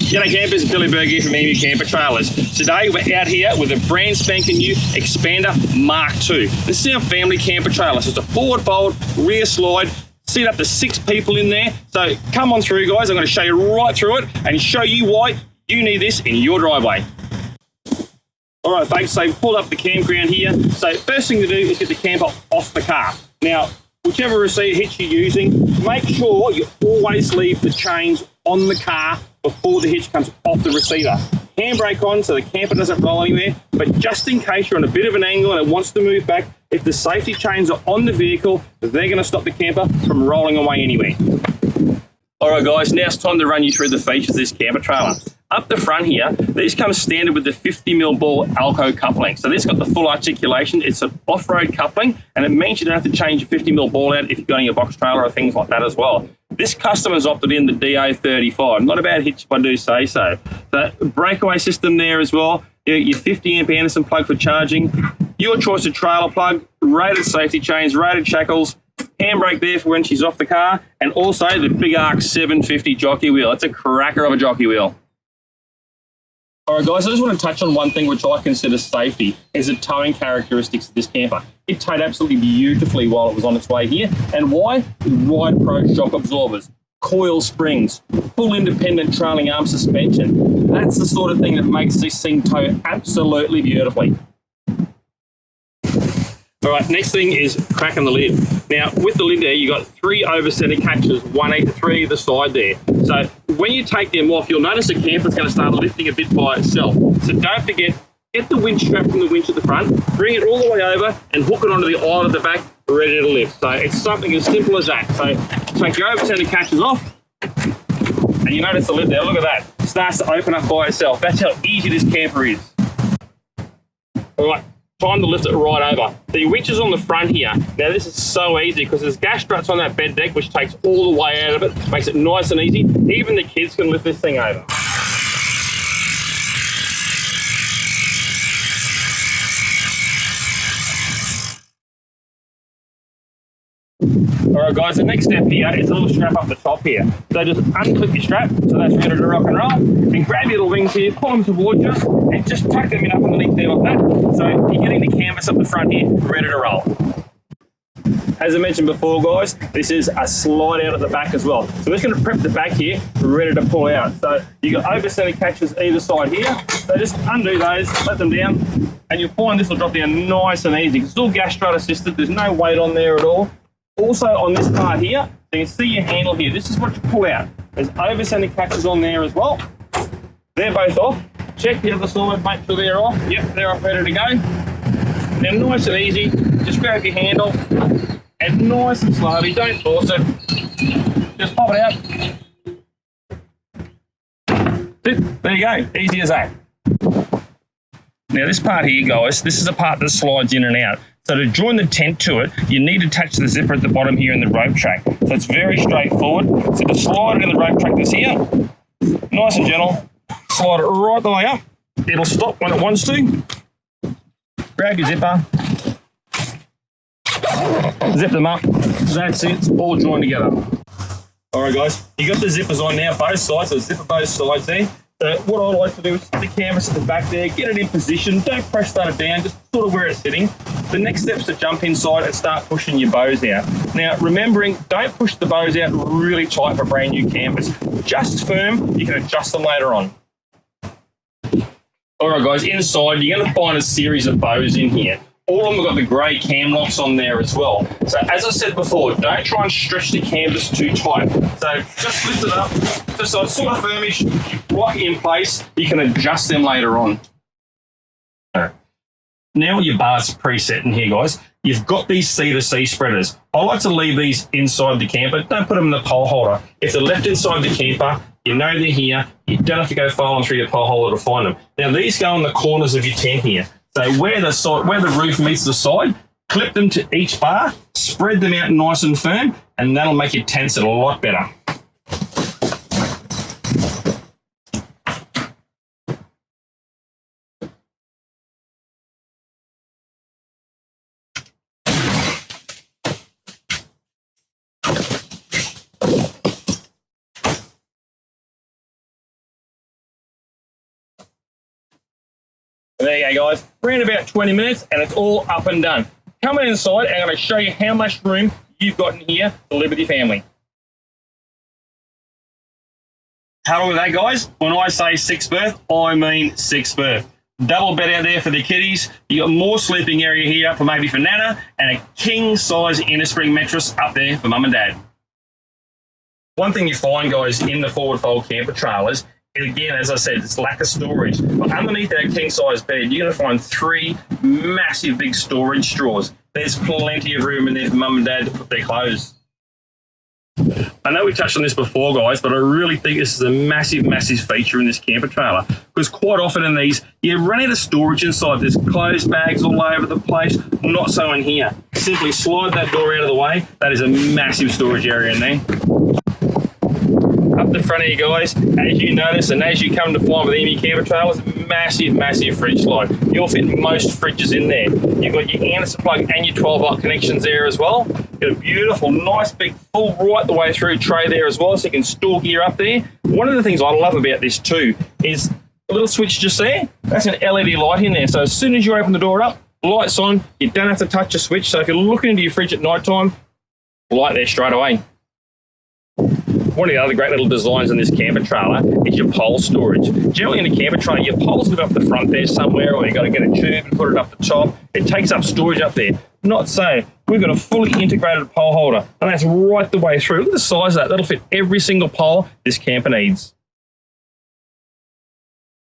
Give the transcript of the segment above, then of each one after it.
G'day campers, Billy Berg here from MkII Camper Trailers. Today we're out here with a brand spanking new Xpanda MkII. This is our family camper trailer. So it's a forward fold, rear slide, seat up to 6 people in there. So come on through guys, I'm going to show you right through it and show you why you need this in your driveway. Alright folks, so we've pulled up the campground here. So first thing to do is get the camper off the car. Now, whichever receiver hitch you're using, make sure you always leave the chains on the car before the hitch comes off the receiver. Handbrake on so the camper doesn't roll anywhere, but just in case you're on a bit of an angle and it wants to move back, if the safety chains are on the vehicle, they're going to stop the camper from rolling away anywhere. Alright guys, now it's time to run you through the features of this camper trailer. Up the front here, these come standard with the 50mm ball Alco coupling. So this got the full articulation. It's an off-road coupling, and it means you don't have to change your 50mm ball out if you're going your box trailer or things like that as well. This customer's opted in the DA35. Not a bad hitch if I do say so. The breakaway system there as well. Your 50 amp Anderson plug for charging. Your choice of trailer plug, rated safety chains, rated shackles, handbrake there for when she's off the car, and also the Big Arc 750 jockey wheel. It's a cracker of a jockey wheel. Alright guys, I just want to touch on one thing which I consider safety, is the towing characteristics of this camper. It towed absolutely beautifully while it was on its way here. And why? Ride Pro shock absorbers, coil springs, full independent trailing arm suspension. That's the sort of thing that makes this thing tow absolutely beautifully. Alright, next thing is cracking the lid. Now, with the lid there, you got 3 over-center catches, 1 either 3 either side there. So when you take them off, you'll notice the camper's going to start lifting a bit by itself. So don't forget, get the winch strap from the winch at the front, bring it all the way over, and hook it onto the aisle at the back, ready to lift. So it's something as simple as that. So take your over-center catches off, and you notice the lid there, look at that. It starts to open up by itself. That's how easy this camper is. Alright. Time to lift it right over. The winch is on the front here. Now this is so easy because there's gas struts on that bed deck which takes all the way out of it, makes it nice and easy. Even the kids can lift this thing over. Alright guys, the next step here is a little strap up the top here. So just unclip your strap, so that's ready to rock and roll, and grab your little wings here, pull them towards you, and just tuck them in up underneath there like that. So you're getting the canvas up the front here, ready to roll. As I mentioned before guys, this is a slide out at the back as well. So we're just going to prep the back here, ready to pull out. So you've got over-center catches either side here, so just undo those, let them down, and you'll find this will drop down nice and easy. It's all gas strut assisted, there's no weight on there at all. Also on this part here, so you can see your handle here. This is what you pull out. There's over-center catches on there as well. They're both off. Check the other side, make sure they're off. Yep, they're off, ready to go. Now nice and easy, just grab your handle and nice and slowly, don't force it. Just pop it out. There you go, easy as that. Now this part here guys, this is the part that slides in and out. So to join the tent to it, you need to attach the zipper at the bottom here in the rope track. So it's very straightforward. So to slide it in the rope track that's here, nice and gentle, slide it right the way up. It'll stop when it wants to. Grab your zipper, zip them up. That's it, it's all joined together. Alright guys, you got the zippers on now, both sides, so zipper both sides there. So what I like to do is put the canvas at the back there, get it in position, don't press that down, just sort of where it's sitting. The next step is to jump inside and start pushing your bows out. Now remembering, don't push the bows out really tight for brand new campers. Just firm, you can adjust them later on. Alright guys, inside you're going to find a series of bows in here. All of them have got the grey cam locks on there as well. So as I said before, don't try and stretch the canvas too tight. So just lift it up, just so it's sort of firmish, lock it in place. You can adjust them later on. Now your bars preset in here, guys. You've got these C2c Spreaders. I like to leave these inside the camper. Don't put them in the pole holder. If they're left inside the camper, you know they're here. You don't have to go filing through your pole holder to find them. Now these go on the corners of your tent here. So where the roof meets the side, clip them to each bar, spread them out nice and firm, and that'll make your tent sit a lot better. And there you go, guys. Around about 20 minutes and it's all up and done. Come inside and I'm going to show you how much room you've got in here to live with your family. Have a look at that, guys. When I say six berth, I mean six berth. Double bed out there for the kiddies. You got more sleeping area here for maybe for Nana, and a king size inner spring mattress up there for mum and dad. One thing you find, guys, in the forward fold camper trailers, again, as I said, it's lack of storage. But underneath that king size bed, you're going to find three massive big storage drawers. There's plenty of room in there for mum and dad to put their clothes. I know we touched on this before, guys, but I really think this is a massive, massive feature in this camper trailer, because quite often in these, you run out of storage inside. There's clothes bags all over the place. Not so in here. Simply slide that door out of the way. That is a massive storage area in there. Up the front of you guys, as you notice and as you come to fly with MkII camper trailers, massive, massive fridge slide. You'll fit most fridges in there. You've got your Anderson plug and your 12-volt connections there as well. You've got a beautiful, nice, big, full right the way through tray there as well, so you can store gear up there. One of the things I love about this too is a little switch just there. That's an LED light in there. So as soon as you open the door up, light's on. You don't have to touch a switch. So if you're looking into your fridge at night time, light there straight away. One of the other great little designs in this camper trailer is your pole storage. Generally in a camper trailer, your poles live up the front there somewhere, or you've got to get a tube and put it up the top. It takes up storage up there. Not so. We've got a fully integrated pole holder, and that's right the way through. Look at the size of that. That'll fit every single pole this camper needs.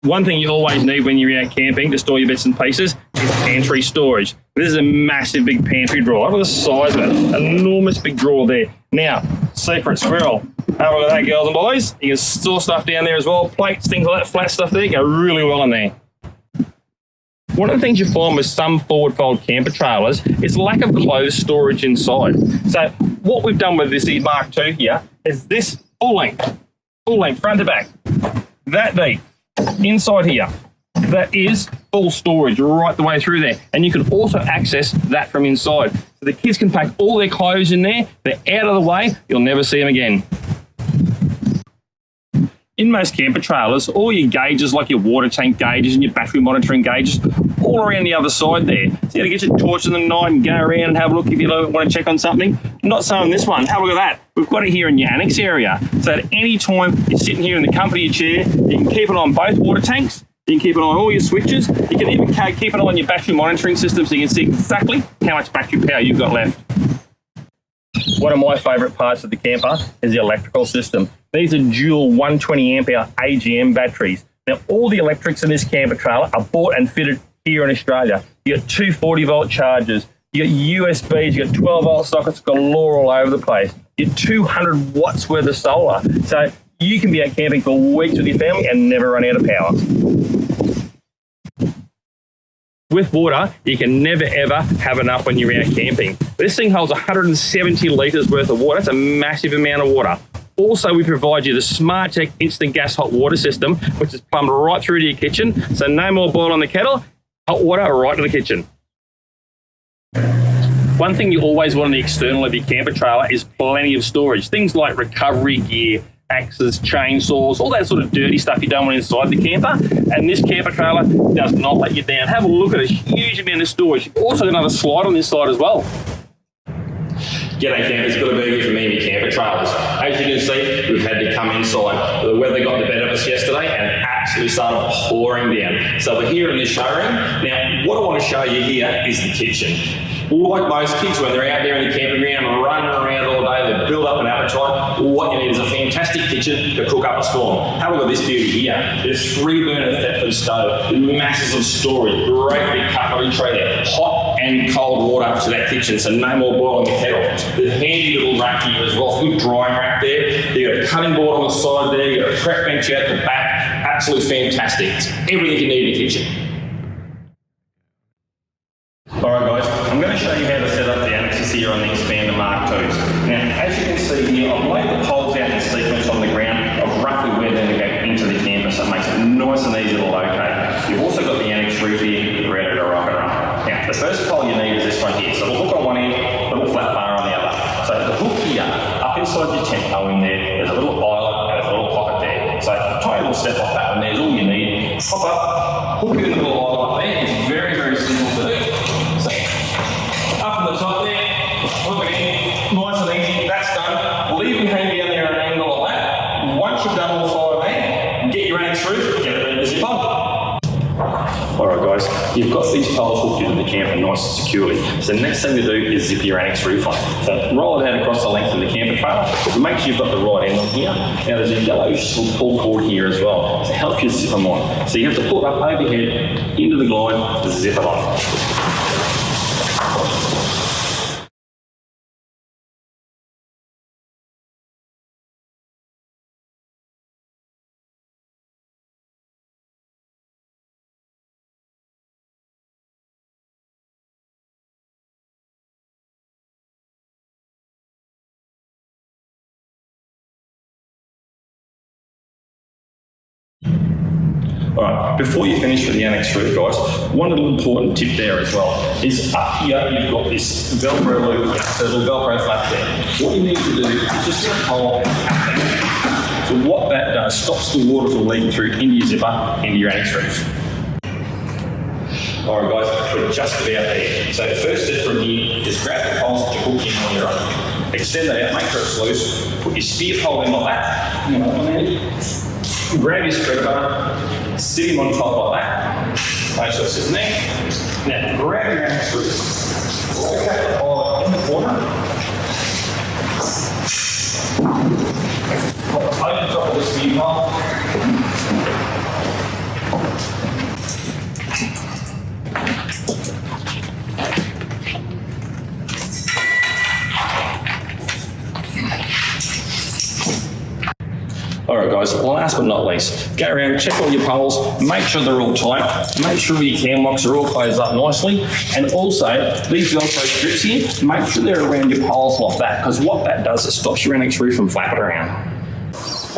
One thing you always need when you're out camping to store your bits and pieces is pantry storage. This is a massive big pantry drawer. Look at the size of it. Enormous big drawer there. Now, secret squirrel. Have a look at that, girls and boys. You can store stuff down there as well. Plates, things like that, flat stuff there, go really well in there. One of the things you find with some forward fold camper trailers is lack of clothes storage inside. So what we've done with this Mark II here is this full length, front to back, that deep. Inside here, that is full storage right the way through there. And you can also access that from inside. So the kids can pack all their clothes in there. They're out of the way. You'll never see them again. In most camper trailers, all your gauges, like your water tank gauges and your battery monitoring gauges, all around the other side there. So you got to get your torch in the night and go around and have a look if you want to check on something. Not so in this one. Have a look at that. We've got it here in your annex area. So at any time you're sitting here in the comfort of your chair, you can keep it on both water tanks. You can keep it on all your switches. You can even keep it on your battery monitoring system so you can see exactly how much battery power you've got left. One of my favourite parts of the camper is the electrical system. These are dual 120 amp hour AGM batteries. Now, all the electrics in this camper trailer are bought and fitted here in Australia. You got two 40-volt chargers. You got USBs. You got 12-volt sockets galore all over the place. You got 200 watts worth of solar. So you can be out camping for weeks with your family and never run out of power. With water, you can never ever have enough when you're out camping. This thing holds 170 litres worth of water. That's a massive amount of water. Also, we provide you the SmartTech instant gas hot water system, which is plumbed right through to your kitchen. So no more boil on the kettle, hot water right to the kitchen. One thing you always want on the external of your camper trailer is plenty of storage. Things like recovery gear, axes, chainsaws, all that sort of dirty stuff you don't want inside the camper. And this camper trailer does not let you down. Have a look at a huge amount of storage. You've also got another slide on this side as well. G'day campers, got a burger from MkII camper trailers. As you can see, we've had to come inside. The weather got the better of us yesterday and absolutely started pouring down. So we're here in the showroom. Now, what I want to show you here is the kitchen. Like most kids, when they're out there in the camping ground running around all day, they build up an appetite. What you need is a fantastic kitchen to cook up a storm. Have a look at this beauty here. There's 3-burner Thetford stove, masses of storage, great big cutlery tray there, hot and cold water to that kitchen, so no more boiling the kettle. There's a handy little rack here as well, good drying rack there. You've got a cutting board on the side there, you've got a prep bench out the back, absolutely fantastic. It's everything you need in the kitchen. Alright guys, I'm going to show you how to set up the annexes here on the Xpanda MkIIs. Now, as you can see here, I've laid the poles out in sequence on the ground of roughly where they're going to go into the camper, so it makes it nice and easy to locate. You've also got the annex roof here ready to rock and roll. Now, the first pole you need is this one here. So the hook on one end, the little flat bar on the other. So the hook here, up inside your tent pole in there, there's a little eyelet and there's a little pocket there. So tiny little step off that one, there's all you need. Pop up, hook it in the little eyelet pole follow me, and get your annex roof, get it ready to zip on. Alright guys, you've got these poles hooked into the camper nice and securely. So the next thing to do is zip your annex roof on. So roll it out across the length of the camper trailer. Make sure you've got the right end on here. Now there's a yellow pull cord here as well to help you zip them on. So you have to pull it up overhead into the glide to zip it on. Alright, before you finish with the annex roof, guys, one little important tip there as well is up here you've got this Velcro loop, so there's a Velcro flap there. What you need to do is just get a hole and tap that. So what that does, stops the water from leaking through into your zipper, into your annex roof. Alright guys, we're just about there. So the first step from here is grab the poles that you hook in on your own. Extend that out, make sure it's loose, put your spear pole in like that, grab your spreader bar, sit him on top like that. Make sure it's sitting there. Now grab your annex roof, locate the pole in the corner. Put the plate on top of the spear pole. Alright guys, last but not least, go around, check all your poles, make sure they're all tight, make sure your cam locks are all closed up nicely, and also these Velcro strips here, make sure they're around your poles like that, because what that does, it stops your annex roof from flapping around.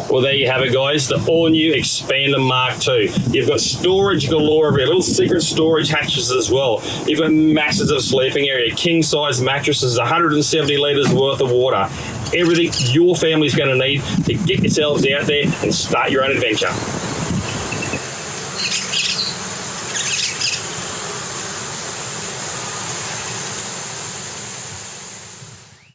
Well, there you have it, guys, the all-new Xpanda MkII. You've got storage galore over here, little secret storage hatches as well. You've got masses of sleeping area, king-size mattresses, 170 litres worth of water. Everything your family's going to need to get yourselves out there and start your own adventure.